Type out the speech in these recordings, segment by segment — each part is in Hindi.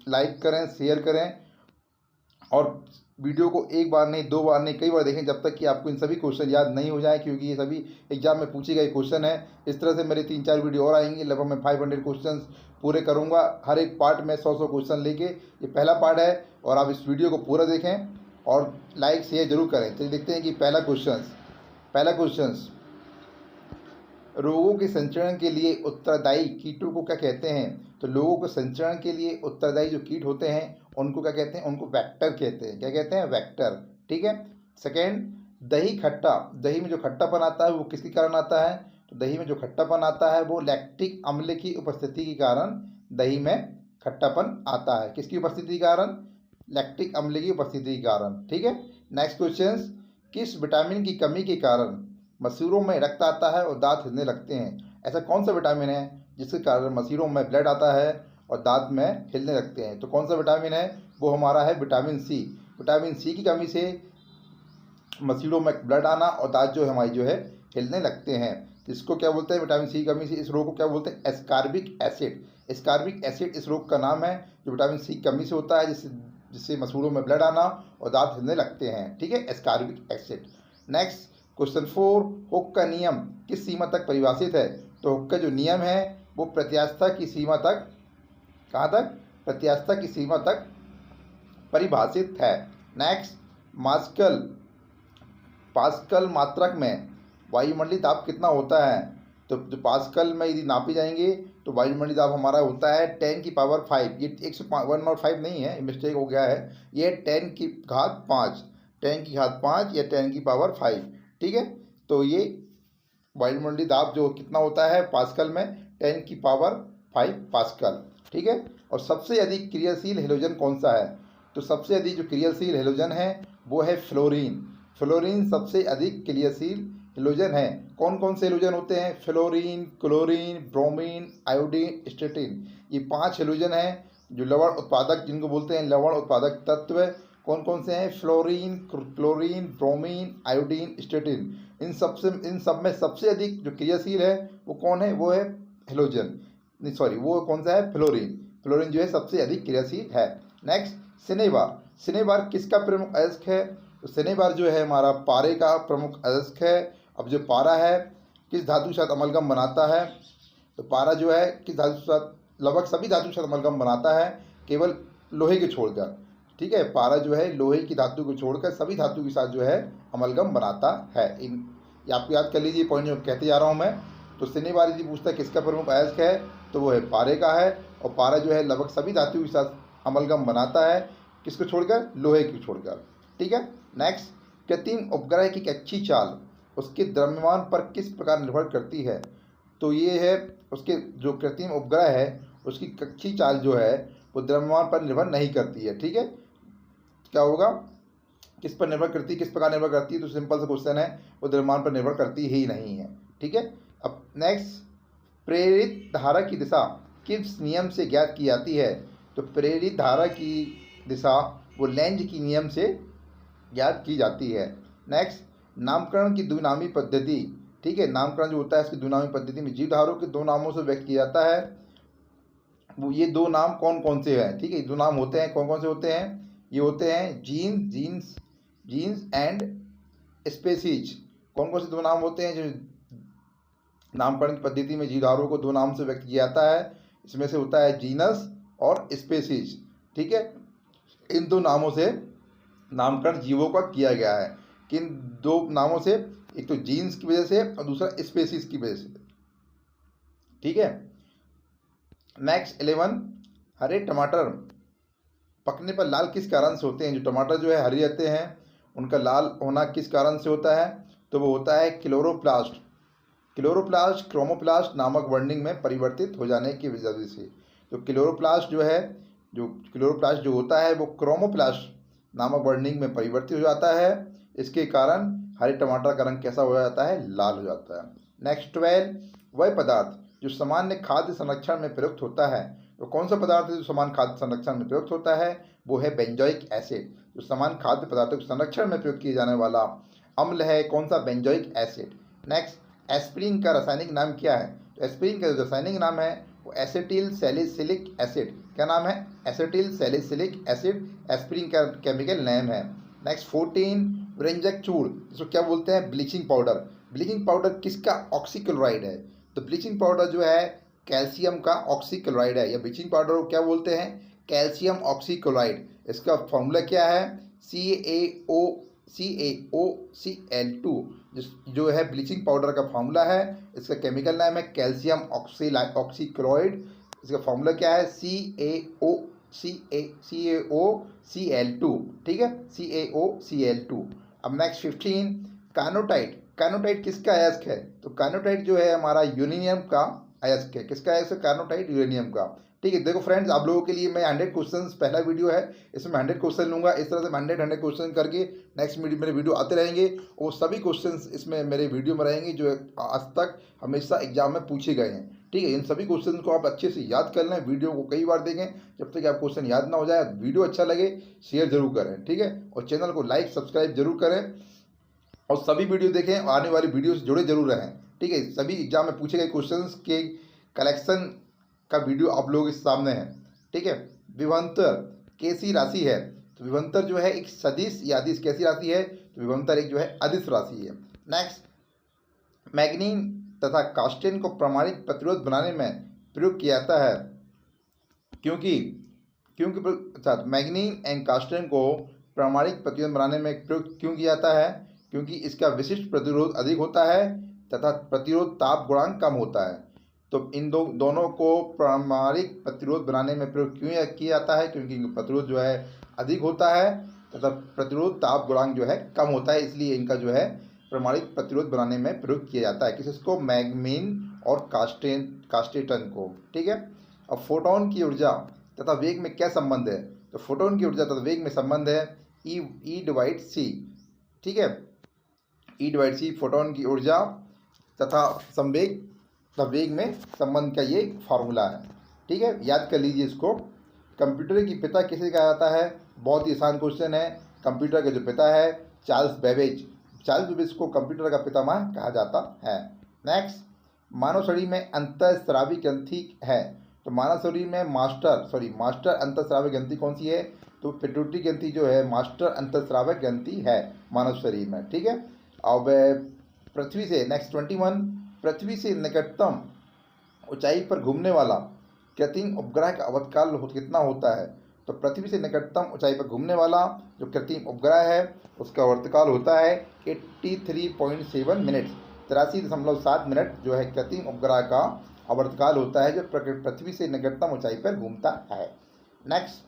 लाइक करें, शेयर करें और वीडियो को एक बार नहीं, दो बार नहीं, कई बार देखें जब तक कि आपको इन सभी क्वेश्चन याद नहीं हो जाए, क्योंकि ये सभी एग्जाम में पूछे गए क्वेश्चन है। इस तरह से मेरे 3-4 वीडियो और आएंगे, लगभग मैं 500 क्वेश्चन पूरे करूँगा। हर एक पार्ट में 100 क्वेश्चन लेके, ये पहला पार्ट है और आप इस वीडियो को पूरा देखें और लाइक शेयर जरूर करें। चलिए देखते हैं कि पहला क्वेश्चन, रोगों के संचरण के लिए उत्तरदायी कीटों को क्या कहते हैं? तो लोगों के संचरण के लिए उत्तरदायी जो कीट होते हैं उनको क्या कहते हैं? उनको वेक्टर कहते हैं। क्या कहते हैं? वेक्टर। ठीक है। सेकेंड, दही खट्टा, दही में जो खट्टापन आता है वो किसके कारण आता है? तो दही में जो खट्टापन आता है वो लैक्टिक अम्ल की उपस्थिति के कारण दही में खट्टापन आता है। किसकी उपस्थिति के कारण? लैक्टिक अम्ल की उपस्थिति के कारण। ठीक है। नेक्स्ट क्वेश्चन, किस विटामिन की कमी के कारण मसूड़ों में रक्त आता है और दांत हिलने लगते हैं? ऐसा कौन सा विटामिन है जिसके कारण मसूड़ों में ब्लड आता है और दांत में हिलने लगते हैं? तो कौन सा विटामिन है? वो हमारा है विटामिन सी। विटामिन सी की कमी से मसूड़ों में ब्लड आना और दांत जो हमारी जो है हिलने लगते हैं। इसको क्या बोलते हैं? विटामिन सी की कमी से इस रोग को क्या बोलते हैं? Ascorbic acid. एस्कार्बिक एसिड इस रोग का नाम है जो विटामिन सी की कमी से होता है, जिससे मसूड़ों में ब्लड आना और दांत हिलने लगते हैं। ठीक है, ascorbic acid. Next question 4, hook का नियम किस सीमा तक परिभाषित है? तो हुक का जो नियम है वो प्रत्यास्थता की सीमा तक, कहाँ तक? प्रत्यास्थता की सीमा तक परिभाषित है। नेक्स्ट, पास्कल मात्रक में वायुमंडलीय दाब कितना होता है? तो जो पास्कल में यदि नापी जाएंगे तो वायुमंडलीय दाब हमारा होता है 10 की पावर 5। ये 105 नहीं है, मिस्टेक हो गया है, ये 10 की घात 5, 10 की घात 5 या 10 की पावर 5। ठीक है। तो ये वायुमंडलीय दाब जो कितना होता है पास्कल में? 10 की पावर 5 पास्कल। ठीक है। और सबसे अधिक क्रियाशील हेलोजन कौन सा है? तो सबसे अधिक जो क्रियाशील हेलोजन है वो है फ्लोरीन। फ्लोरीन सबसे अधिक क्रियाशील हेलोजन है। कौन कौन से हेलोजन होते हैं? Fluorine, chlorine, bromine, iodine, statin. ये 5 हेलोजन हैं जो लवण उत्पादक, जिनको बोलते हैं लवण उत्पादक तत्व। कौन कौन से हैं? Fluorine, chlorine, bromine, iodine, astatine. इन सब में सबसे अधिक जो क्रियाशील है वो कौन है? वो है हेलोजन, नहीं सॉरी, वो कौन सा है? फ्लोरीन। फ्लोरीन जो है सबसे अधिक क्रियाशील है। Next, cinnabar. सिनेबार किसका प्रमुख अयस्क है? तो सिनेबार जो है हमारा पारे का प्रमुख अयस्क है। अब जो पारा है किस धातु के साथ अमलगम बनाता है? तो पारा जो है किस धातु के साथ? लगभग सभी धातु के साथ अमलगम बनाता है, केवल लोहे के छोड़कर। ठीक है, पारा जो है लोहे की धातु को छोड़कर सभी धातु के साथ जो है अमलगम बनाता है। ये आपको याद कर लीजिए, पॉइंट जो कहते जा रहा हूँ मैं। तो सिनेबार यदि पूछता है किसका प्रमुख अयस्क है तो वो है पारे का है। और पारा जो है लगभग सभी धातु के साथ अमलगम बनाता है, किसको छोड़कर? लोहे को छोड़कर। ठीक है। नेक्स्ट, कृत्रिम उपग्रह की कक्षीय चाल उसके द्रव्यमान पर किस प्रकार निर्भर करती है? तो ये है उसके जो कृत्रिम उपग्रह है उसकी कक्षीय चाल जो है वो द्रव्यमान पर निर्भर नहीं करती है। ठीक है। क्या होगा? किस पर निर्भर करती है, किस प्रकार निर्भर करती है? तो सिंपल सा क्वेश्चन है, वो द्रव्यमान पर निर्भर करती ही नहीं है। ठीक है। अब नेक्स्ट, प्रेरित धारा की दिशा किस नियम से ज्ञात की जाती है? तो प्रेरित धारा की दिशा वो लेंज की नियम से ज्ञात की जाती है। नेक्स्ट, नामकरण की द्विनामी पद्धति। ठीक है, नामकरण जो होता है इसकी द्विनामी पद्धति में जीवधारों के 2 नामों से व्यक्त किया जाता है। वो ये 2 नाम कौन कौन से हैं? ठीक है, 2 नाम होते हैं, कौन कौन से होते हैं? ये होते हैं जीन्स एंड स्पेसीज। कौन कौन से 2 नाम होते हैं जो नामकरण की पद्धति में जीवधारों को 2 नाम से व्यक्त किया जाता है? इसमें से होता है जीनस और स्पेसीज। ठीक है, इन 2 नामों से नामकरण जीवों का किया गया है। किन 2 नामों से? एक तो जीन्स की वजह से और दूसरा स्पेसीज की वजह से। ठीक है। नेक्स्ट 11, हरे टमाटर पकने पर लाल किस कारण से होते हैं? जो टमाटर जो है हरे रहते हैं उनका लाल होना किस कारण से होता है? तो वो होता है क्लोरोप्लास्ट क्रोमोप्लास्ट नामक वर्णिंग में परिवर्तित हो जाने की वजह से। तो क्लोरोप्लास्ट जो होता है वो क्रोमोप्लास्ट नामक वर्णिंग में परिवर्तित हो जाता है। इसके कारण हरे टमाटर का रंग कैसा हो जाता है? लाल हो जाता है। नेक्स्ट 12, वह पदार्थ जो सामान्य खाद्य संरक्षण में प्रयुक्त होता है। तो कौन सा पदार्थ है जो सामान्य खाद्य संरक्षण में प्रयुक्त होता है? वो है बेंजोइक एसिड। जो सामान्य खाद्य पदार्थों के संरक्षण में प्रयुक्त किए जाने वाला अम्ल है कौन सा? Benzoic acid. नेक्स्ट, एस्पिरिन का रासायनिक नाम क्या है? तो एस्पिरिन का जो रासायनिक नाम है वो एसिटिल सैलिसिलिक एसिड। क्या नाम है? एसिटिल सैलिसिलिक एसिड, एस्पिरिन का केमिकल नेम है। नेक्स्ट 14 व्यंजक चूड़, जिसको क्या बोलते हैं? Bleaching powder. ब्लीचिंग पाउडर किसका? ऑक्सीक्लोराइड है। तो ब्लीचिंग पाउडर जो है कैल्शियम का ऑक्सीक्लोराइड है, या ब्लीचिंग पाउडर को क्या बोलते हैं? Calcium oxychloride. इसका फॉर्मूला क्या है? CaOCl2 जो है ब्लीचिंग पाउडर का फॉर्मूला है। इसका केमिकल नाम है कैल्शियम ऑक्सीक्लोराइड। इसका फॉर्मूला क्या है? CaOCl2, ठीक है, CaOCl2। अब नेक्स्ट 15 कार्नोटाइट। कार्नोटाइट किसका अयस्क है? तो कार्नोटाइट जो है हमारा यूरेनियम का अयस्क है। किसका अयस्क है? कार्नोटाइट यूरेनियम का। ठीक है, देखो फ्रेंड्स, आप लोगों के लिए मैं 100 क्वेश्चंस, पहला वीडियो है, इसमें मैं 100 क्वेश्चन लूंगा। इस तरह से मैं 100 क्वेश्चन करके नेक्स्ट मेरे वीडियो आते रहेंगे। वो सभी क्वेश्चंस इसमें मेरे वीडियो में रहेंगे जो आज तक हमेशा एग्जाम में पूछे गए हैं। ठीक है, इन सभी क्वेश्चन को आप अच्छे से याद कर लें, वीडियो को कई बार देखें, जब तक आप क्वेश्चन याद ना हो जाए। वीडियो अच्छा लगे शेयर जरूर करें, ठीक है, और चैनल को लाइक सब्सक्राइब जरूर करें, और सभी वीडियो देखें, आने वाली वीडियो से जुड़े जरूर रहें। ठीक है, सभी एग्जाम में पूछे गए क्वेश्चंस के कलेक्शन का वीडियो आप लोगों के सामने है। ठीक है, विभवांतर कैसी राशि है? तो विभवांतर जो है एक सदिश या अदिश कैसी राशि है? तो विभवांतर एक जो है अदिश राशि है। नेक्स्ट, मैग्नीन तथा कास्टेन को प्रमाणिक प्रतिरोध बनाने में प्रयोग किया जाता है क्योंकि मैग्नीन एंड कास्टेन को प्रामाणिक प्रतिरोध बनाने में प्रयोग क्यों किया जाता है? क्योंकि इसका विशिष्ट प्रतिरोध अधिक होता है तथा प्रतिरोध ताप गुणांक कम होता है। तो इन दोनों को प्रामाणिक प्रतिरोध बनाने में प्रयोग क्यों किया जाता है? क्योंकि इनका प्रतिरोध जो है अधिक होता है तथा प्रतिरोध ताप गुणांक जो है कम होता है, इसलिए इनका जो है प्रामाणिक प्रतिरोध बनाने में प्रयोग किया जाता है। किसको? मैग्नीन और कास्टेटन को। ठीक है, अब फोटोन की ऊर्जा तथा वेग में क्या संबंध है? तो फोटोन की ऊर्जा तथा वेग में संबंध है E/c। ठीक है, E/c फोटोन की ऊर्जा तथा संवेग तथा वेग में संबंध का ये फार्मूला है। ठीक है, याद कर लीजिए इसको। कंप्यूटर की पिता किसे कहा जाता है? बहुत ही आसान क्वेश्चन है। कंप्यूटर का जो पिता है चार्ल्स बेबेज। चार्ल्स बेबेज को कंप्यूटर का पितामह कहा जाता है। नेक्स्ट, मानव शरीर में अंतःस्रावी ग्रंथि है। तो मानव शरीर में मास्टर अंतःस्रावी ग्रंथि कौन सी है? तो पिट्यूटरी ग्रंथि जो है मास्टर अंतःस्रावक ग्रंथि है मानव शरीर में। ठीक है, अब पृथ्वी से नेक्स्ट 21, पृथ्वी से निकटतम ऊंचाई पर घूमने वाला कृत्रिम उपग्रह का आवर्तकाल कितना होता है? तो पृथ्वी से निकटतम ऊंचाई पर घूमने वाला जो कृत्रिम उपग्रह है उसका आवर्तकाल होता है 83.7 मिनट, 83.7 मिनट जो है कृत्रिम उपग्रह का आवर्तकाल होता है जो पृथ्वी से निकटतम ऊंचाई पर घूमता है। नेक्स्ट,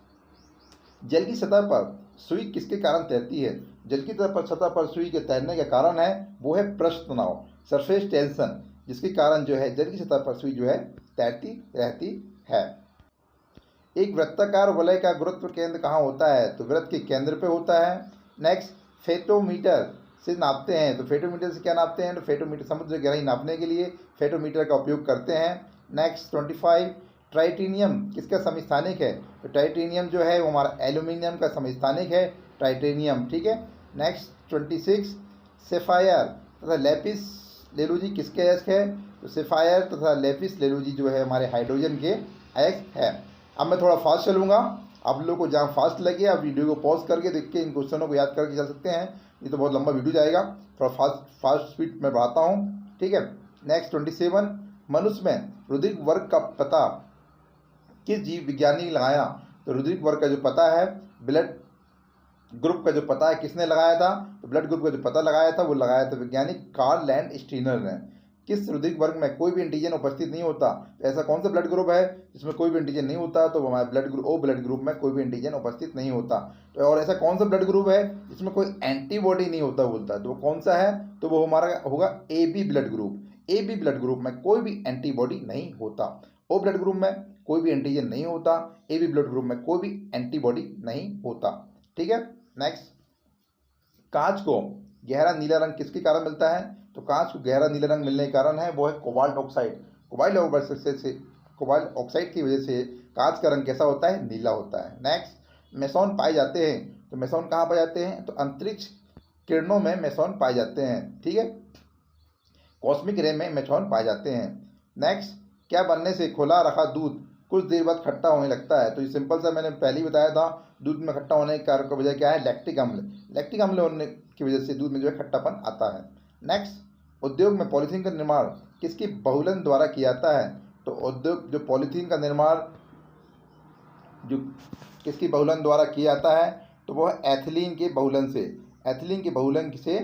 जल की सतह पर सुई किसके कारण तैरती है? जल की सतह पर सुई के तैरने का कारण है वो है पृष्ठ तनाव, सरफेस टेंशन, जिसके कारण जो है जल की सतह पर सुई जो है तैरती रहती है। एक वृत्ताकार वलय का गुरुत्व केंद्र कहाँ होता है? तो वृत्त के केंद्र पे होता है। नेक्स्ट, फेटोमीटर से नापते हैं। तो फेटोमीटर से क्या नापते हैं? तो फेटोमीटर समुद्र गहराई नापने के लिए फेटोमीटर का उपयोग करते हैं। नेक्स्ट 25, टाइटेनियम किसका समस्थानिक है? तो टाइटेनियम जो है वो हमारा एल्यूमिनियम का समस्थानिक है, टाइटेनियम। ठीक है, नेक्स्ट 26, सेफायर तथा लेपिस लेलुजी किसके अयस्क है? तो सेफायर तथा लेपिस लेलुजी जो है हमारे हाइड्रोजन के अयस्क है। अब मैं थोड़ा फास्ट चलूँगा, आप लोगों को जहाँ फास्ट लगे आप वीडियो को पॉज करके देख के इन क्वेश्चनों को याद करके चल सकते हैं, ये तो बहुत लंबा वीडियो जाएगा, थोड़ा फास्ट स्पीड में बढ़ाता हूँ। ठीक है, नेक्स्ट 27, मनुष्य में रुधिर वर्ग का पता किस जीव विज्ञानी ने लगाया? तो रुधिर वर्ग का जो पता है, ब्लड ग्रुप का जो पता है किसने लगाया था? तो ब्लड ग्रुप का जो पता लगाया था वो लगाया था वैज्ञानिक कार्ल लैंडस्टीनर ने। किस रुधिर वर्ग में कोई भी एंटीजन उपस्थित नहीं होता? तो ऐसा कौन सा ब्लड ग्रुप है जिसमें कोई भी एंटीजन नहीं होता? तो हमारे ब्लड ग्रुप में कोई भी एंटीजन उपस्थित नहीं होता। तो और ऐसा कौन सा ब्लड ग्रुप है जिसमें कोई एंटीबॉडी नहीं होता बोलता है? तो वो कौन सा है? तो वो हमारा होगा AB blood group. AB blood group में कोई भी एंटीबॉडी नहीं होता। O ब्लड ग्रुप में कोई भी एंटीजन नहीं होता। AB ब्लड ग्रुप में कोई भी एंटीबॉडी नहीं होता। ठीक है, नेक्स्ट, कांच को गहरा नीला रंग किसके कारण मिलता है? तो कांच को गहरा नीला रंग मिलने के कारण है वो है कोबाल्ट ऑक्साइड। कोबाल्ट ऑक्साइड की वजह से कांच का रंग कैसा होता है? नीला होता है। नेक्स्ट, मेसोन पाए जाते हैं। तो मेसोन कहाँ पाए जाते हैं? तो अंतरिक्ष किरणों में मेसोन पाए जाते हैं। ठीक है, कॉस्मिक रे में मेसोन पाए जाते हैं। नेक्स्ट, क्या बनने से खुला रखा दूध कुछ देर बाद खट्टा होने लगता है। तो ये सिंपल सा मैंने पहले ही बताया था, दूध में खट्टा होने के कारण का वजह क्या है, लैक्टिक अम्ल। लैक्टिक अम्ल होने की वजह से दूध में जो है खट्टापन आता है। नेक्स्ट, उद्योग में पॉलीथीन का निर्माण किसके बहुलन द्वारा किया जाता है? तो उद्योग जो पॉलीथीन का निर्माण जो किसकी बहुलन द्वारा किया जाता है, तो वो है एथिलीन के बहुलन से। एथिलीन के बहुलन से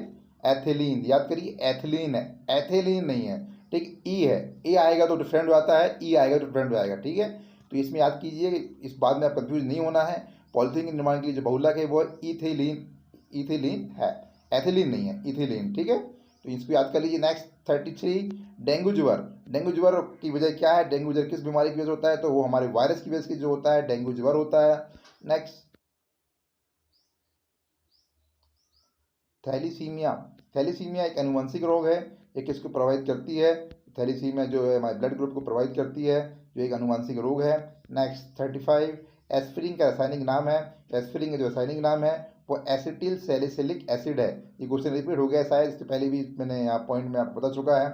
एथिलीन, याद करिए एथिलीन है, एथिलीन नहीं है, ठीक। ई है, ए आएगा तो डिफरेंट हो जाता है, ई आएगा तो डिफरेंट हो जाएगा, ठीक है। तो इसमें याद कीजिए, इस बात में आप कंफ्यूज नहीं होना है। पॉलीथीन के निर्माण के लिए जो बहुलक है वो इथिलीन, इथिलीन है, एथिलीन नहीं है, इथिलीन, ठीक है। तो इसको याद कर लीजिए। नेक्स्ट 33, डेंगू ज्वर। डेंगू ज्वर की वजह क्या है? डेंगू ज्वर किस बीमारी की वजह से होता है? तो वो हमारे वायरस की वजह से जो होता है डेंगू ज्वर होता है। Next, thalassemia. थैलीसीमिया एक आनुवंशिक रोग है, ये किसको प्रभावित करती है? थैलीसीमिया जो है हमारे ब्लड ग्रुप को प्रभावित करती है, जो एक आनुवंशिक रोग है। नेक्स्ट 35, एस्पिरिन का रासायनिक नाम है। एस्पिरिन का जो रासायनिक नाम है वो एसिटिल सैलिसिलिक एसिड है। ये क्वेश्चन रिपीट हो गया शायद, इससे पहले भी मैंने यहाँ पॉइंट में आपको बता चुका है।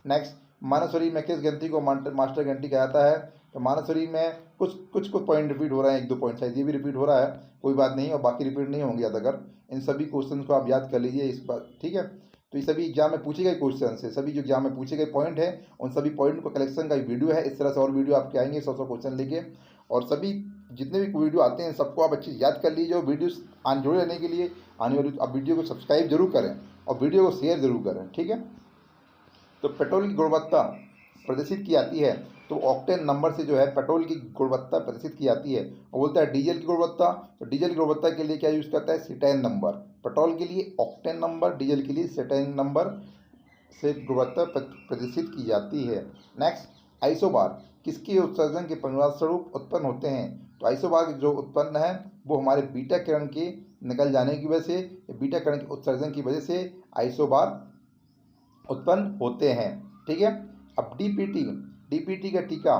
नेक्स्ट, मानव शरीर में किस ग्रंथि को मास्टर ग्रंथि कहा जाता है? तो मानव शरीर में कुछ पॉइंट रिपीट हो रहे हैं, 1-2 पॉइंट शायद ये भी रिपीट हो रहा है, कोई बात नहीं, और बाकी रिपीट नहीं होंगे याद। अगर इन सभी क्वेश्चन को आप याद कर लीजिए इस बार, ठीक है। तो ये सभी एग्जाम में पूछे गए क्वेश्चन है, सभी जो एग्जाम में पूछे गए पॉइंट है उन सभी पॉइंट को कलेक्शन का वीडियो है। इस तरह से और वीडियो आपके आएंगे 100 क्वेश्चन लेके, और सभी जितने भी वीडियो आते हैं सबको आप अच्छी याद कर लीजिए। और वीडियो आने जुड़े रहने के लिए आने वाली आप वीडियो को सब्सक्राइब जरूर करें और वीडियो को शेयर जरूर करें, ठीक है। तो पेट्रोल की गुणवत्ता प्रदर्शित की जाती है, तो ऑक्टेन नंबर से जो है पेट्रोल की गुणवत्ता प्रदर्शित की जाती है। और बोलता है डीजल की गुणवत्ता, तो डीजल की गुणवत्ता के लिए क्या यूज़ करता है? सिटेन नंबर। पेट्रोल के लिए ऑक्टेन नंबर, डीजल के लिए सिटेन नंबर से गुणवत्ता प्रदर्शित की जाती है। नेक्स्ट, आइसोबार किसके उत्सर्जन के परिणामस्वरूप उत्पन्न होते हैं? तो आइसोबार जो उत्पन्न है वो हमारे बीटा किरण के निकल जाने की वजह से, बीटा किरण के उत्सर्जन की वजह से आइसोबार उत्पन्न होते हैं, ठीक है। अब डीपीटी का टीका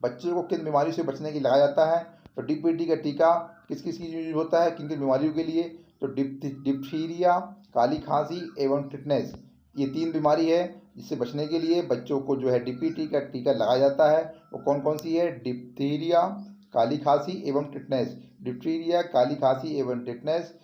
बच्चों को किन बीमारियों से बचने के लिए लगाया जाता है? तो डीपीटी का टीका किस किस की यूज होता है, किन किन बीमारियों के लिए? तो डिप्थीरिया, काली खांसी एवं टिटनेस, ये 3 बीमारी है जिससे बचने के लिए बच्चों को जो है डीपीटी का टीका लगाया जाता है। वो कौन कौन सी है? डिप्थीरिया, काली खांसी एवं टिटनेस। डिप्थीरिया, काली खांसी एवं टिटनेस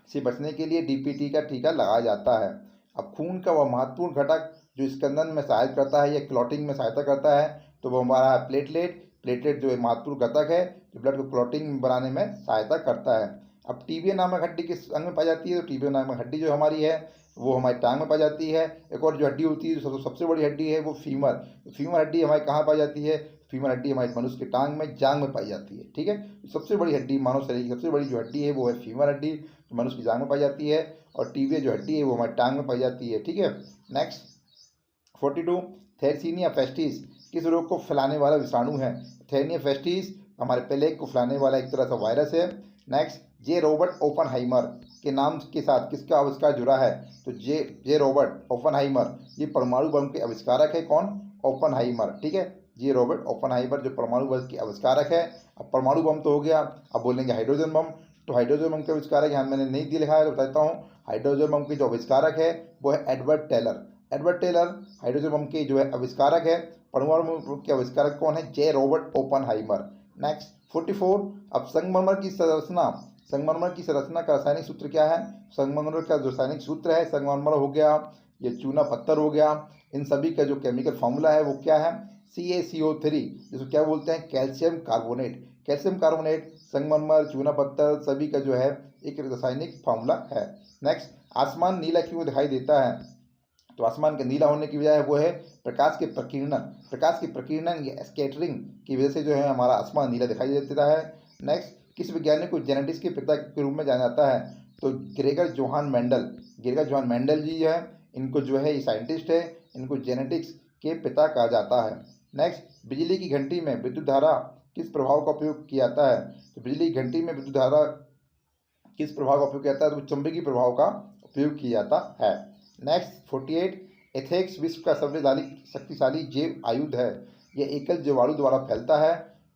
से बचने के लिए डीपीटी का टीका लगाया जाता है। अब खून का वह महत्वपूर्ण घटक जो स्कंदन में सहायता करता है या क्लॉटिंग में सहायता करता है, तो वो हमारा है प्लेटलेट। प्लेटलेट जो है महत्वपूर्ण घटक है जो ब्लड को क्लॉटिंग बनाने में सहायता करता है। अब टीबिया नामक हड्डी किस अंग में पाई जाती है? तो टीबिया नामक हड्डी जो हमारी है वो हमारी टांग में पाई जाती है। एक और जो हड्डी होती है जो सबसे बड़ी हड्डी है वो फीमर। फीमर हड्डी हमारी कहाँ पाई जाती है? फीमर हड्डी हमारे मनुष्य के टांग में, जांग में पाई जाती है, ठीक है। सबसे बड़ी हड्डी मानव शरीर की सबसे बड़ी जो हड्डी है वो है फीमर हड्डी, जो मनुष्य की जांग में पाई जाती है। और टीबिया जो हड्डी है वो हमारी टांग में पाई जाती है, ठीक है। नेक्स्ट 42, थैरसीनिया फेस्टिस किस रोग को फैलाने वाला विषाणु है? थैरसीनिया फेस्टिस हमारे प्लेग को फैलाने वाला एक तरह का वायरस है। नेक्स्ट, जे रॉबर्ट ओपनहाइमर के नाम के साथ किसका आविष्कार जुड़ा है? तो जे रॉबर्ट ओपनहाइमर, ये परमाणु बम के आविष्कारक है। कौन? ओपनहाइमर, ठीक है। जे रॉबर्ट ओपनहाइमर जो परमाणु बम के आविष्कारक है। अब परमाणु बम तो हो गया, अब बोलेंगे हाइड्रोजन बम। तो हाइड्रोजन बम के आविष्कारक यहाँ मैंने नहीं दिया लिखा है तो बताता हूँ। हाइड्रोजन बम के जो आविष्कारक है वो है Edward Teller. Edward Teller hydrogen bomb के जो है आविष्कारक है। परमाणु बम के आविष्कारक कौन है? जे रॉबर्ट ओपनहाइमर। नेक्स्ट 44, अब संगमरमर की संरचना का रासायनिक सूत्र क्या है? संगमरमर का जो रासायनिक सूत्र है, संगमरमर हो गया, ये चूना पत्थर हो गया, इन सभी का जो केमिकल फॉर्मूला है वो क्या है? CaCO3, जिसको क्या बोलते हैं? Calcium carbonate. कैल्शियम कार्बोनेट, संगमरमर, चूना पत्थर सभी का जो है एक रासायनिक फार्मूला है। नेक्स्ट, आसमान नीला क्यों दिखाई देता है? तो आसमान के नीला होने की वजह वो है प्रकाश के प्रकीर्णन या स्कैटरिंग की वजह से जो है हमारा आसमान नीला दिखाई देता है। नेक्स्ट, किस वैज्ञानिक को जेनेटिक्स के पिता के रूप में जाना जाता है? तो ग्रेगर जोहान मेंडल जी है, इनको जो है ये साइंटिस्ट है, इनको जेनेटिक्स के पिता कहा जाता है। नेक्स्ट, बिजली की घंटी में विद्युत धारा किस प्रभाव का उपयोग किया जाता है? तो बिजली की घंटी में विद्युत धारा किस प्रभाव का उपयोग किया जाता है? तो चुंबकीय प्रभाव का उपयोग किया जाता है। नेक्स्ट 48, एथेक्स विश्व का सबसे शक्तिशाली जैव आयुध है। यह एकल जीवाणु द्वारा फैलता है।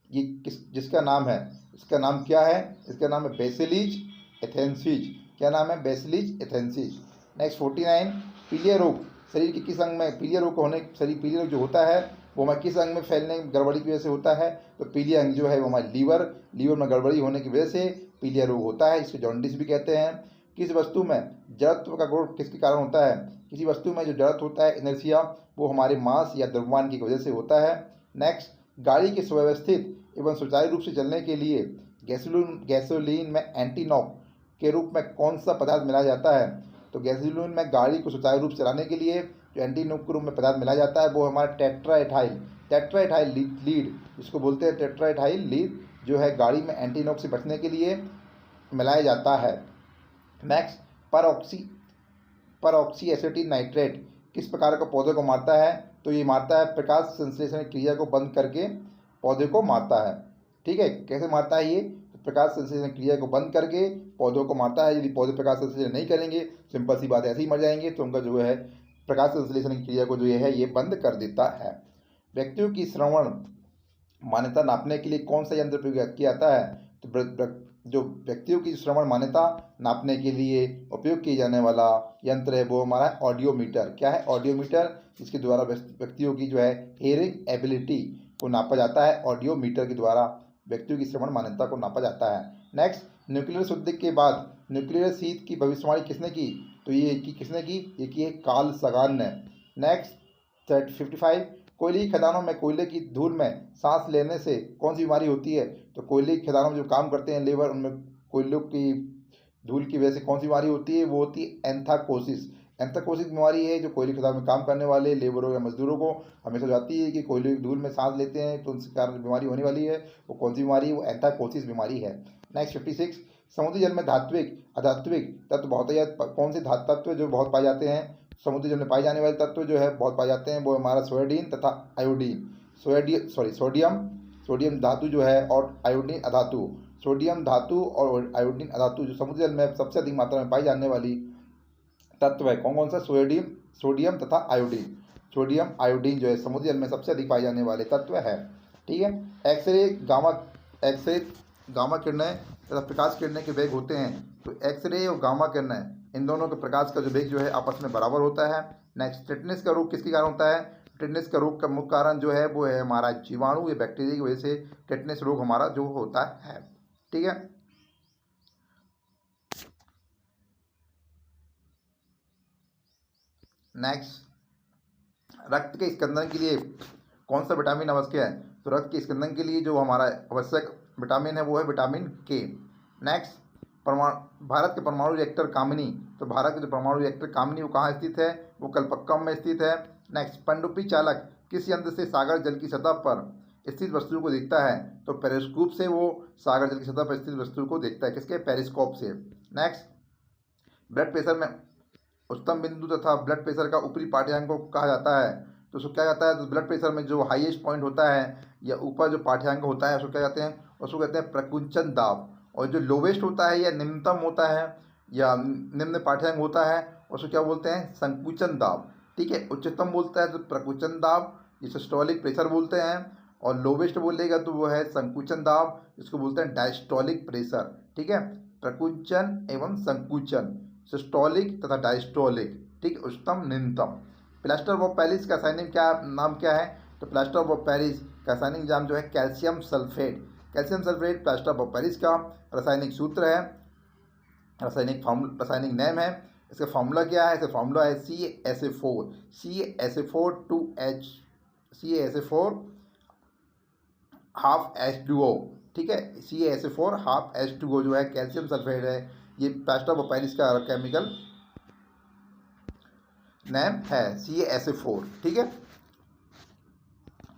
ये जिसका नाम है, इसका नाम क्या है? इसका नाम है बेसिलीज एथेंसीज। क्या नाम है? बेसिलीज एथेंसीज। नेक्स्ट 49, पीलिया रोग शरीर के किस अंग में? पीलिया रोग जो होता है वो हमारे किस अंग में फैलने गड़बड़ी की वजह से होता है, तो पीलिया अंग जो है वो हमारे लीवर में गड़बड़ी होने की वजह से पीलिया रोग होता है, इसको जॉन्डिस भी कहते हैं। किस वस्तु में जड़त्व का गुण किसके कारण होता है, किसी वस्तु में जो जड़त्व होता है इनर्शिया, वो हमारे मास या द्रव्यमान की वजह से होता है। नेक्स्ट, गाड़ी के सुव्यवस्थित एवं सुचारू रूप से चलने के लिए गैसोलीन में एंटीनॉक के रूप में कौन सा पदार्थ मिलाया जाता है, तो गैसोलीन में गाड़ी को सुचारू रूप से चलाने के लिए जो एंटीनॉक के रूप में पदार्थ मिलाया जाता है वो हमारा टेट्राएथाइल लीड, जिसको बोलते हैं टेट्राएथाइल लीड, जो है गाड़ी में एंटीनॉक से बचने के लिए मिलाया जाता है। नेक्स्ट, परऑक्सी एसिटिक नाइट्रेट किस प्रकार का पौधे को मारता है, तो ये मारता है प्रकाश संश्लेषण क्रिया को बंद करके पौधे को मारता है। ठीक है, कैसे मारता है ये, तो प्रकाश संश्लेषण क्रिया को बंद करके पौधों को मारता है। यदि पौधे प्रकाश संश्लेषण नहीं करेंगे, सिंपल सी बात, ऐसे ही मर जाएंगे, तो उनका जो है प्रकाश संश्लेषण की क्रिया को जो है ये बंद कर देता है। व्यक्तियों की श्रवण मान्यता नापने के लिए कौन सा यंत्र प्रयोग किया जाता है, तो जो व्यक्तियों की श्रवण मान्यता नापने के लिए उपयोग किए जाने वाला यंत्र है वो हमारा ऑडियोमीटर। क्या है, ऑडियोमीटर, जिसके द्वारा व्यक्तियों की जो है हियरिंग एबिलिटी को नापा जाता है। ऑडियोमीटर के द्वारा व्यक्तियों की श्रवण मान्यता को नापा जाता है। नेक्स्ट, न्यूक्लियर शुद्धि के बाद न्यूक्लियर शीत की भविष्यवाणी किसने की, तो ये किसने की, ये की है कार्ल सगान ने। नेक्स्ट 55, कोयले की खदानों में कोयले की धूल में सांस लेने से कौन सी बीमारी होती है, तो कोयले की खदानों में जो काम करते हैं लेबर, उनमें कोयलों की धूल की वजह से कौन सी बीमारी होती है, वो होती है एंथ्राकोसिस। एंथ्राकोसिस बीमारी है जो कोयले खदान में काम करने वाले लेबरों या मजदूरों को हमेशा जाती है कि कोयले की धूल में सांस लेते हैं तो उनके कारण बीमारी होने वाली है। वो कौन सी बीमारी है, वो एंथ्राकोसिस बीमारी है। नेक्स्ट 56, समुद्री जल में धात्विक अधात्विक तत्व बहुत कौन से तत्व जो बहुत पाए जाते हैं, समुद्री जल में पाए जाने वाले तत्व जो है बहुत पाए जाते हैं वो हमारा सोडियम तथा आयोडीन। सोडियम धातु जो है और आयोडीन अधातु। सोडियम धातु और आयोडीन अधातु जो समुद्री जल में सबसे अधिक मात्रा में पाई जाने वाली तत्व है, कौन कौन सा, सोडियम तथा आयोडीन। सोडियम आयोडीन जो है समुद्री जल में सबसे अधिक पाए जाने वाले तत्व है। ठीक है, एक्सरे गामा किरणें तथा प्रकाश किरणें के वेग होते हैं, तो एक्सरे और गामा किरणें इन दोनों के प्रकाश का जो वेग जो है आपस में बराबर होता है। नेक्स्ट, टिटनेस का रोग किसके कारण होता है, टिटनेस का रोग का मुख्य कारण जो है वो है हमारा जीवाणु या बैक्टीरिया की वजह से टिटनेस रोग हमारा जो होता है। ठीक है, नेक्स्ट, रक्त के स्कंदन के लिए कौन सा विटामिन आवश्यक है, तो रक्त के स्कंदन के लिए जो हमारा आवश्यक विटामिन है वो है विटामिन के। नेक्स्ट, भारत के परमाणु रिएक्टर कामिनी, तो भारत के जो परमाणु रिएक्टर कामिनी वो कहाँ स्थित है, वो कलपक्कम में स्थित है। नेक्स्ट, पनडुब्बी चालक किस यंत्र से सागर जल की सतह पर स्थित वस्तु को देखता है, तो पेरिस्कोप से वो सागर जल की सतह पर स्थित वस्तु को देखता है, किसके, पेरिस्कोप से। नेक्स्ट, ब्लड प्रेशर में उच्चतम बिंदु तथा ब्लड प्रेशर का ऊपरी पाठ्यांक को कहा जाता है, तो उसको क्या कहता है, तो ब्लड प्रेशर में जो हाईएस्ट पॉइंट होता है या ऊपर जो पाठ्यांक होता है उसको क्या कहते हैं, उसको कहते हैं प्रकुंचन दाब। और जो लोवेस्ट होता है या निम्नतम होता है या निम्न पाठ्यांक होता है उसको क्या बोलते हैं, संकुचन दाब। ठीक है, उच्चतम बोलता है तो प्रकुचन दाब, जिसे सिस्टोलिक प्रेशर बोलते हैं, और लोवेस्ट बोलेगा तो वो है संकुचन दाब, जिसको बोलते हैं डायस्टोलिक प्रेशर। ठीक है, प्रकुंचन एवं संकुचन, सिस्टोलिक तथा डायस्टोलिक। ठीक, उच्चतम निम्नतम। प्लास्टर ऑफ पेरिस का रासायनिक नाम क्या है, तो प्लास्टर ऑफ पेरिस का रासायनिक नाम जो है calcium sulphate. Calcium sulphate plaster of Paris का रासायनिक सूत्र है, रासायनिक नेम है। इसका फॉर्मूला क्या है, इसका फॉर्मूला है CaSO4 2H हाफ H2O। ठीक है, CaSO4 हाफ H2O जो है कैल्शियम सल्फेट है, ये प्लास्टर ऑफ पेरिस का केमिकल नेम है CaSO4। ठीक है,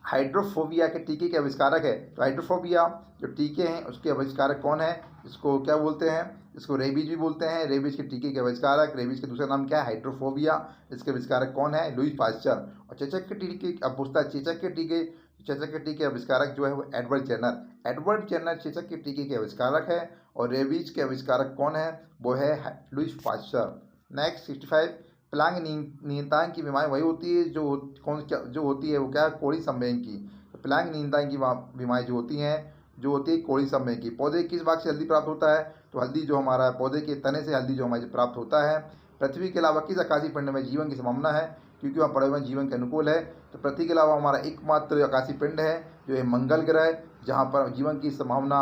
हाइड्रोफोबिया के टीके के आविष्कारक है, तो हाइड्रोफोबिया जो टीके हैं उसके आविष्कारक कौन है, इसको क्या बोलते हैं, इसको रेबीज भी बोलते हैं। रेबीज के टीके के आविष्कारक, रेबीज के दूसरा नाम क्या है, हाइड्रोफोबिया। इसके आविष्कारक कौन है, लुई पास्चर। और चेचक के टीके, अब पूछता है चेचक के टीके आविष्कारक जो है वो एडवर्ड जेनर चेचक के टीके के आविष्कारक है। और रेबीज के आविष्कारक कौन है, वो है लुई पास्चर। नेक्स्ट 65, प्लांग नियतांक की बीमारी वही होती है जो होती है वो क्या है, कोड़ी संवेग की। तो प्लांग नियतांक की बीमारी जो होती है कोड़ी संवेग की। पौधे किस भाग से हल्दी प्राप्त होता है, तो हल्दी जो हमारा पौधे के तने से हल्दी जो हमारे प्राप्त होता है। पृथ्वी के अलावा किस आकाशीय पिंड में जीवन की संभावना है, क्योंकि वहाँ पड़े हुए जीवन के अनुकूल है, तो पृथ्वी के अलावा हमारा एकमात्र आकाशीय पिंड है जो है मंगल ग्रह, जहाँ पर जीवन की संभावना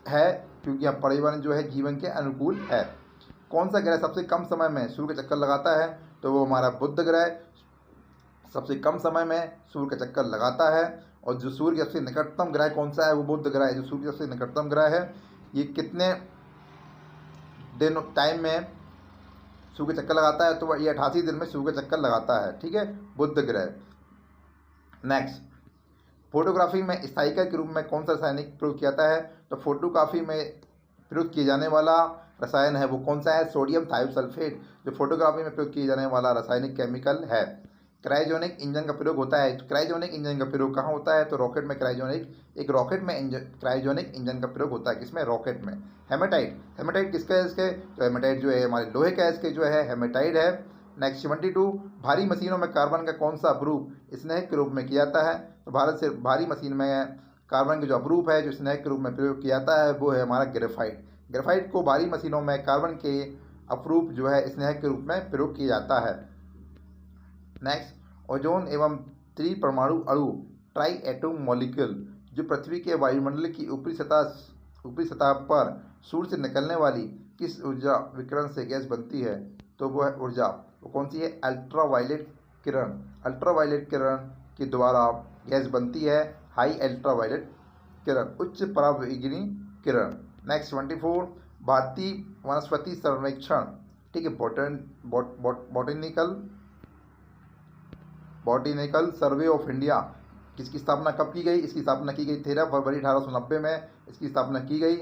है, क्योंकि यहाँ पर्यावरण जो है जीवन के अनुकूल है। कौन सा ग्रह सबसे कम समय में सूर्य का चक्कर लगाता है? तो वो हमारा बुध ग्रह सबसे कम समय में सूर्य का चक्कर लगाता है। और जो सूर्य के सबसे निकटतम ग्रह कौन सा है? वो बुध ग्रह है, जो सूर्य के सबसे निकटतम ग्रह है। ये कितने दिन टाइम में सूर्य का चक्कर लगाता है? तो ये 88 दिन में सूर्य का चक्कर लगाता है, ठीक है, बुध ग्रह। नेक्स्ट, फोटोग्राफी में स्थायिका के रूप में कौन सा रासायनिक प्रयोग किया जाता है? तो फोटोग्राफी में प्रयोग किए जाने वाला रसायन है वो कौन सा है? सोडियम थायोसल्फेट, जो फोटोग्राफी में प्रयोग किए जाने वाला रासायनिक केमिकल है। क्रायोजेनिक इंजन का प्रयोग होता है। क्रायोजेनिक इंजन का प्रयोग कहाँ होता है? तो रॉकेट में रॉकेट में क्रायोजेनिक इंजन का प्रयोग होता है। किसमें? रॉकेट में। हेमेटाइट किसका है इसके? तो हेमेटाइट जो है हमारे लोहे का इसके जो है हेमेटाइट है। नेक्स्ट 72, भारी मशीनों में कार्बन का कौन सा अपरूप स्नेह के रूप में किया जाता है? तो भारत से भारी मशीन में कार्बन का जो अपरूप है जो स्नेह के रूप में प्रयोग किया जाता है वो है हमारा ग्रेफाइट। ग्रेफाइट को भारी मशीनों में कार्बन के अपरूप जो है स्नेह के रूप में प्रयोग किया जाता है। नेक्स्ट, ओजोन एवं त्रिपरमाणु अणु ट्राई एटम मॉलिक्यूल जो पृथ्वी के वायुमंडल की ऊपरी सतह पर सूर्य से निकलने वाली किस ऊर्जा विकिरण से गैस बनती है? तो वो है ऊर्जा, वो कौन सी है? अल्ट्रावायलेट किरण। अल्ट्रावायलेट किरण के द्वारा गैस बनती है हाई अल्ट्रावायलेट किरण, उच्च पराबैंगनी किरण। नेक्स्ट 24, भारतीय वनस्पति सर्वेक्षण, ठीक है, बॉटनिकल सर्वे ऑफ इंडिया किसकी स्थापना कब की गई? इसकी स्थापना की गई 13 फरवरी 1890 में इसकी स्थापना की गई।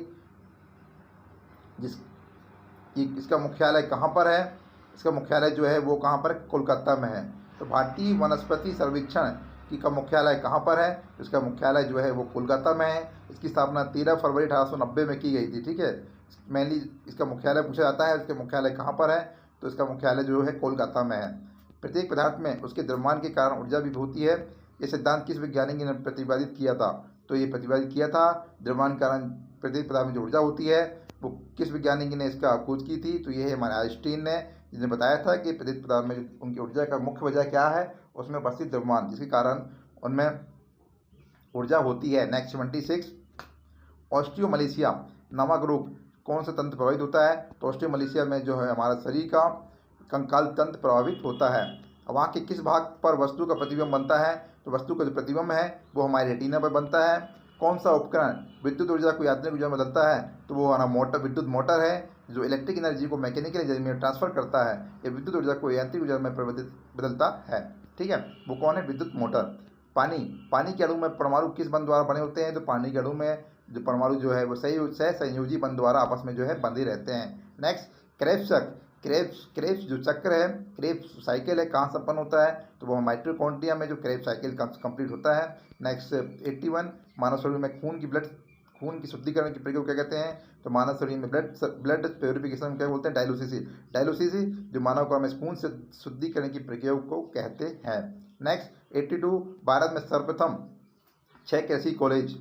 इसका मुख्यालय कहाँ पर है? इसका मुख्यालय जो है वो कहाँ पर? कोलकाता में है। तो भारतीय वनस्पति सर्वेक्षण की का मुख्यालय कहाँ पर है? इसका मुख्यालय जो है वो कोलकाता में है। इसकी स्थापना 13 फरवरी 1890 में की गई थी, ठीक है। मेनली इसका मुख्यालय पूछा जाता है, इसके मुख्यालय कहाँ पर है? तो इसका मुख्यालय जो है कोलकाता में है। प्रत्येक पदार्थ में उसके द्रव्यमान के कारण ऊर्जा विभूति है, ये सिद्धांत किस वैज्ञानिक ने प्रतिपादित किया था? तो ये प्रतिपादित किया था द्रव्यमान के कारण प्रत्येक पदार्थ में जो ऊर्जा होती है वो किस वैज्ञानिक ने इसका खोज की थी? तो ये है हमारे आइंस्टीन ने, जिसने बताया था कि प्रत्येक पदार्थ में उनकी ऊर्जा का मुख्य वजह क्या है? उसमें उपस्थित द्रव्यमान, जिसके कारण उनमें ऊर्जा होती है। नेक्स्ट 26, ऑस्टियोमलेशिया नामक रोग कौन सा तंत्र प्रभावित होता है? तो ऑस्टियोमलेशिया में जो है हमारा शरीर का कंकाल तंत्र प्रभावित होता है। वहाँ के किस भाग पर वस्तु का प्रतिबिंब बनता है? तो वस्तु का जो प्रतिबिंब है वो हमारे रेटिना पर बनता है। कौन सा उपकरण विद्युत ऊर्जा को यांत्रिक ऊर्जा में बदलता है? तो वो हमारा विद्युत मोटर है, जो इलेक्ट्रिक एनर्जी को मैकेनिकल एनर्जी में ट्रांसफर करता है। ये विद्युत ऊर्जा को यांत्रिक ऊर्जा में बदलता है, ठीक है। वो कौन है? विद्युत मोटर। पानी के अणु में परमाणु किस बंध द्वारा बने होते हैं? तो पानी के अणु में जो परमाणु जो है वो सहसंयोजी बंध द्वारा आपस में जो है बंधे रहते हैं। नेक्स्ट, क्रेब्स जो चक्र है, क्रेब्स साइकिल है, कहाँ संपन्न होता है? तो वो माइटोकॉन्ड्रिया में जो क्रेब्स साइकिल कंप्लीट होता है। नेक्स्ट 81, मानव शरीर में खून की शुद्धिकरण की प्रक्रिया क्या कहते हैं? तो मानव शरीर में ब्लड प्योरिफिकेशन क्या बोलते हैं? डायलिसिस जो मानव कोशिका में खून से शुद्धिकरण की प्रक्रिया को कहते हैं। नेक्स्ट 82, भारत में सर्वप्रथम 6 कृषि कॉलेज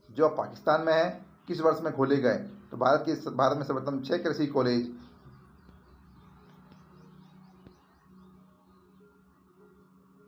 जो पाकिस्तान में है किस वर्ष में खोले गए? तो भारत में सर्वप्रथम 6 कृषि कॉलेज,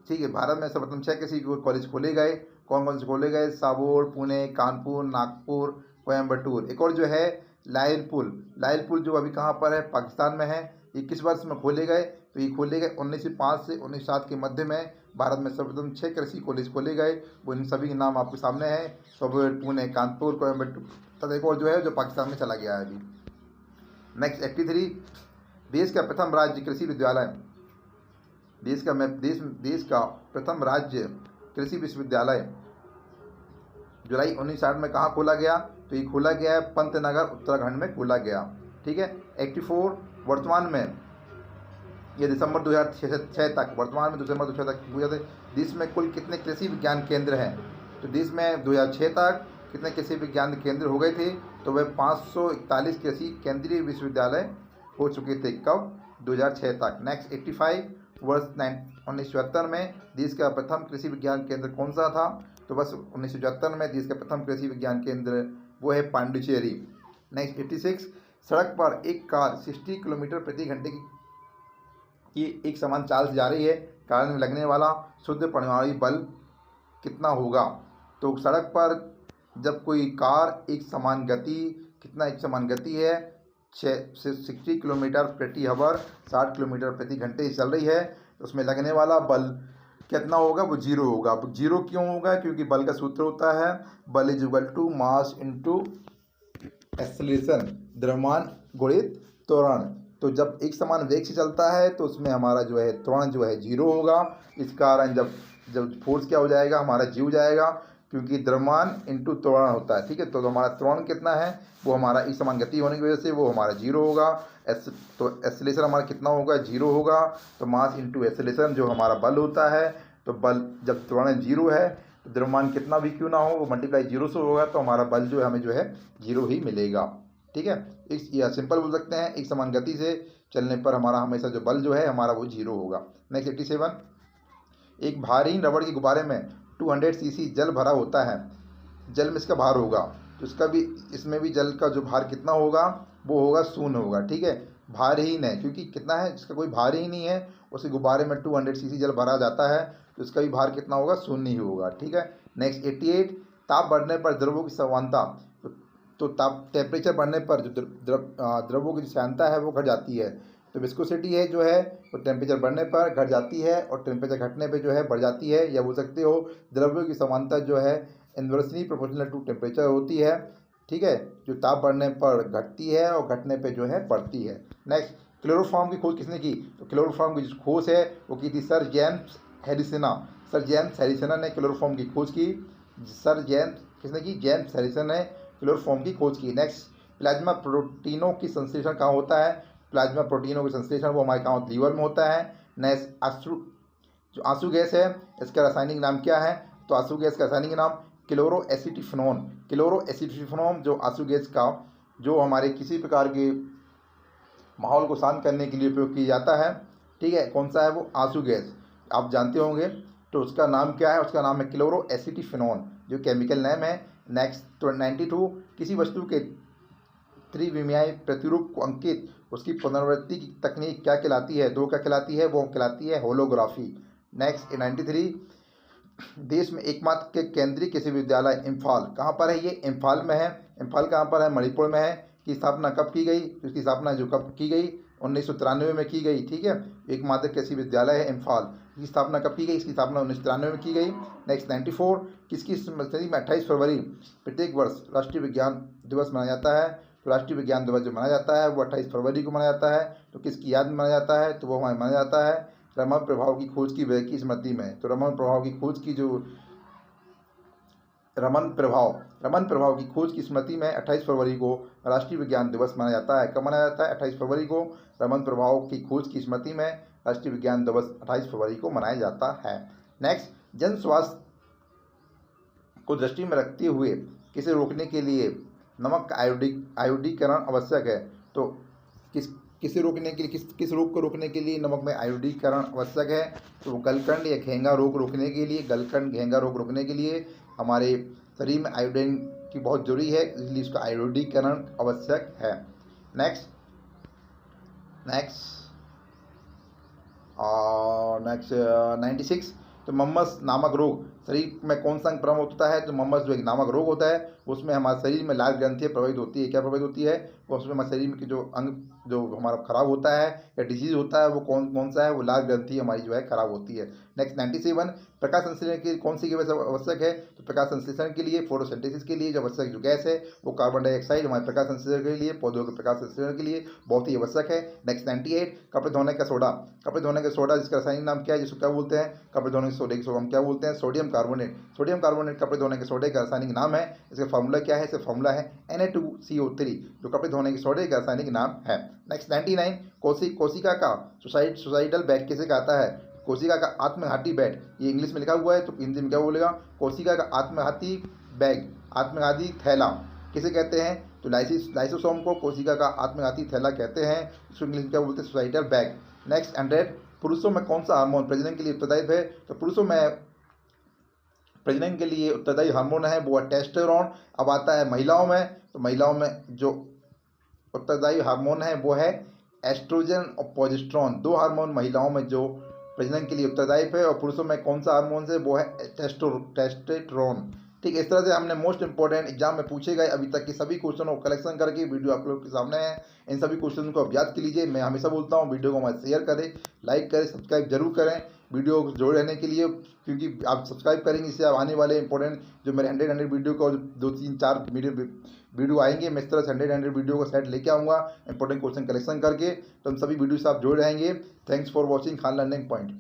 ठीक है, भारत में सर्वप्रथम 6 कृषि कॉलेज खोले गए। कौन कौन से खोले गए? साबोर, पुणे, कानपुर, नागपुर, कोयम्बटूर। एक और जो है लायलपुर जो अभी कहाँ पर है? पाकिस्तान में है। ये किस वर्ष में खोले गए? तो ये खोले गए 1905 से 1907 के मध्य में भारत में सर्वप्रथम 6 कृषि कॉलेज खोले गए। वो इन सभी के नाम आपके सामने हैं, साबोर, पुणे, कानपुर, कोयम्बटूर तथा एक और जो है जो पाकिस्तान में चला गया है अभी। नेक्स्ट 83, देश का प्रथम राज्य कृषि विद्यालय, देश का प्रथम राज्य कृषि विश्वविद्यालय जुलाई 1960 में कहाँ खोला गया? तो ये खोला गया है पंतनगर, उत्तराखंड में खोला गया, ठीक है। 84, वर्तमान में ये दिसंबर 2006 तक, वर्तमान में दिसंबर 2006 तक पूछा था देश में कुल कितने कृषि विज्ञान केंद्र हैं? तो देश में 2006 तक कितने कृषि विज्ञान केंद्र हो गए थे? तो वह 541 कृषि केंद्रीय विश्वविद्यालय हो चुके थे। कब? 2006 तक। नेक्स्ट 85, वर्ष 1974 में देश का प्रथम कृषि विज्ञान केंद्र कौन सा था? तो बस 1974 में देश का प्रथम कृषि विज्ञान केंद्र वो है पांडिचेरी। नेक्स्ट 86, सड़क पर एक कार 60 किलोमीटर प्रति घंटे की एक समान चाल से जा रही है, कार में लगने वाला शुद्ध परिणामी बल कितना होगा। तो सड़क पर जब कोई कार एक समान गति है 60 किलोमीटर प्रति आवर 60 किलोमीटर प्रति घंटे चल रही है, तो उसमें लगने वाला बल कितना होगा, वो जीरो होगा। अब जीरो क्यों होगा, क्योंकि बल का सूत्र होता है बल is equal to mass into acceleration, द्रव्यमान गुणित त्वरण। तो जब एक समान वेग से चलता है तो उसमें हमारा जो है त्वरण जो है जीरो होगा। इस कारण जब फोर्स क्या हो जाएगा, हमारा जी हो जाएगा, क्योंकि द्रव्यमान इंटू त्वरण होता है। ठीक है, तो हमारा त्वरण कितना है, वो हमारा एक समान गति होने की वजह से वो हमारा जीरो होगा। तो एक्सेलरेशन हमारा कितना होगा, जीरो होगा। तो मास इंटू एक्सेलरेशन जो हमारा बल होता है, तो बल जब त्वरण जीरो है तो द्रव्यमान कितना भी क्यों ना हो वो मल्टीप्लाई जीरो से होगा, तो हमारा बल जो है हमें जो है जीरो ही मिलेगा। ठीक है, या सिंपल बोल सकते हैं एक समान गति से चलने पर हमारा हमेशा जो बल जो है हमारा वो जीरो होगा। नेक्स्ट 87, एक भारी रबड़ के गुब्बारे में 200 सीसी जल भरा होता है। जल में इसका भार होगा, तो इसका भी इसमें भी जल का जो भार कितना होगा, वो होगा शून्य होगा। ठीक है, भारहीन है, क्योंकि कितना है, जिसका कोई भार ही नहीं है, उसी गुब्बारे में 200 सीसी जल भरा जाता है, तो इसका भी भार कितना होगा, शून्य ही होगा। ठीक है, नेक्स्ट 88, ताप बढ़ने पर द्रवों की समानता। तो ताप टेम्परेचर बढ़ने पर जो द्रवों की समानता है वो घट जाती है। तो विस्कोसिटी है जो है वो टेम्परेचर बढ़ने पर घट जाती है और टेम्परेचर घटने पे जो है बढ़ जाती है, या बोल सकते हो द्रव्यों की समानता जो है इन्वर्सली प्रोपोर्शनल टू टेम्परेचर होती है। ठीक है, जो ताप बढ़ने पर घटती है और घटने पे जो है बढ़ती है। नेक्स्ट, क्लोरोफॉर्म की खोज किसने की। तो क्लोरोफॉर्म की जो खोज है वो की थी सर जेम्स हैरिसना। सर जेम्स हैरिसना ने क्लोरोफॉर्म की खोज की। सर जेम्स किसने की, जेम्स हैरिसन ने क्लोरोफॉर्म की खोज की। नेक्स्ट, प्लाज्मा प्रोटीनों की संश्लेषण कहाँ होता है। प्लाज्मा प्रोटीनों की संश्लेषण वो हमारे कहाँ लीवर में होता है। नेक्स्ट, जो आंसू गैस है इसका रासायनिक नाम क्या है। तो आंसू गैस का रासायनिक नाम क्लोरोएसिटिफेनॉन। क्लोरोएसिटिफेनॉन जो आंसू गैस का जो हमारे किसी प्रकार के माहौल को शांत करने के लिए उपयोग किया जाता है। ठीक है, कौन सा है वो, आंसू गैस, आप जानते होंगे। तो उसका नाम क्या है, उसका नाम है क्लोरोएसिटिफेनॉन, जो केमिकल नेम है। नेक्स्ट 92, किसी वस्तु के त्रिविमीय प्रतिरूप को अंकित उसकी पुनरावृत्ति की तकनीक क्या कहलाती है। दो क्या कहलाती है, वो कहलाती है होलोग्राफी। नेक्स्ट 93, देश में एकमात्र के केंद्रीय कृषि विश्वविद्यालय इम्फाल कहाँ पर है, ये इम्फाल में है। इम्फाल कहाँ पर है, मणिपुर में है। की स्थापना कब की गई, इसकी स्थापना जो कब की गई, 1993 में की गई। ठीक है, एकमात्र कृषि विश्वविद्यालय है इम्फाल, इसकी स्थापना कब की गई, इसकी स्थापना 1993 में की गई। नेक्स्ट 94, किसकी स्मृति में 28 फरवरी प्रत्येक वर्ष राष्ट्रीय विज्ञान दिवस मनाया जाता है। तो राष्ट्रीय विज्ञान दिवस जो मनाया जाता है वो 28 फरवरी को मनाया जाता है। तो किसकी याद में मनाया जाता है, तो वो हमारे मनाया जाता है रमन प्रभाव की खोज की व्यय की स्मृति में। तो रमन प्रभाव की खोज की जो रमन प्रभाव की खोज की स्मृति में 28 फरवरी को राष्ट्रीय विज्ञान दिवस मनाया जाता है। कब मनाया जाता है, 28 फरवरी को रमन प्रभाव की खोज की स्मृति में राष्ट्रीय विज्ञान दिवस 28 फरवरी को मनाया जाता है। नेक्स्ट, जन स्वास्थ्य को दृष्टि में रखते हुए किसे रोकने के लिए नमक का आयोडीकरण आवश्यक है। तो किसे रोकने के लिए किस रोग को रोकने के लिए नमक में आयोडीकरण आवश्यक है। तो गलकंड या घेंगा रोग रोकने के लिए, गलकंड घेंगा रोग रोकने के लिए हमारे शरीर में आयोडीन की बहुत जरूरी है, इसलिए इसका आयोडीकरण आवश्यक है। नेक्स्ट 96, तो मम्मस नामक रोग शरीर में कौन सा अंग प्रभावित होता है। तो मम्मस जो एक नामक रोग होता है उसमें हमारे शरीर में लाल ग्रंथियाँ प्रभावित होती है। क्या प्रभावित होती है, वो उसमें हमारे शरीर में जो अंग जो हमारा खराब होता है या डिजीज होता है वो कौन सा है, वो लाल ग्रंथि हमारी जो है खराब होती है। नेक्स्ट 97, प्रकाश संश्लेषण की कौन सी गैस आवश्यक है। तो प्रकाश संश्लेषण के लिए, फोटोसिंथेसिस के लिए जो आवश्यक जो गैस है वो कार्बन डाइऑक्साइड हमारे प्रकाश संश्लेषण के लिए, पौधों के प्रकाश संश्लेषण के लिए बहुत ही आवश्यक है। नेक्स्ट 98, कपड़े धोने का सोडा। कपड़े धोने का सोडा जिसका रासायनिक नाम क्या है, जिसको क्या बोलते हैं, कपड़े धोने के सोडे को हम क्या बोलते हैं, सोडियम कार्बोनेट। सोडियम कार्बोनेट कपड़े धोने के सोडे का रासायनिक नाम है। इसका फार्मूला क्या है, इसका फार्मूला है Na2CO3, जो कपड़े धोने के सोडे का रासायनिक नाम है। नेक्स्ट 99, कोशिका का सुसाइडल बैग किसे कहता है। कोशिका का आत्मघाती बैग, ये इंग्लिश में लिखा हुआ है तो हिंदी में क्या बोलेगा, कोशिका का आत्मघाती बैग, आत्मघाती थैला किसे कहते हैं। तो लाइसोसोम को कोशिका का आत्मघाती थैला कहते हैं, इसको इंग्लिश में क्या बोलते हैं, सुसाइडल बैग। नेक्स्ट 100, पुरुषों में कौन सा हार्मोन प्रजनन के लिए उत्तरदायी है। तो पुरुषों में प्रजनन के लिए उत्तरदायी हार्मोन है वो है टेस्टोस्टेरोन। अब आता है महिलाओं में, तो महिलाओं में जो उत्तरदायी हार्मोन है वो है एस्ट्रोजन और प्रोजेस्टेरोन। दो हार्मोन महिलाओं में जो प्रजनन के लिए उत्तरदायी है, और पुरुषों में कौन सा हार्मोन है, वो है टेस्टोस्टेरोन। ठीक, इस तरह से हमने मोस्ट इंपॉर्टेंट एग्जाम में पूछे गए अभी तक के सभी क्वेश्चनों को कलेक्शन करके वीडियो आप लोग के सामने है। इन सभी क्वेश्चन को आप याद कर लीजिए। मैं हमेशा बोलता हूँ वीडियो को हमारे शेयर करें, लाइक करें, सब्सक्राइब जरूर करें वीडियो को जोड़े रहने के लिए, क्योंकि आप सब्सक्राइब करेंगे इससे आप आने वाले इंपॉर्टेंट जो मेरे 100 वीडियो को 2-3-4 वीडियो आएंगे, मैं इस तरह से 100 वीडियो का सेट लेके आऊँगा इंपॉर्टेंट क्वेश्चन कलेक्शन करके। तो हम सभी वीडियो से आप जोड़े रहेंगे। Thanks for watching Khan learning point.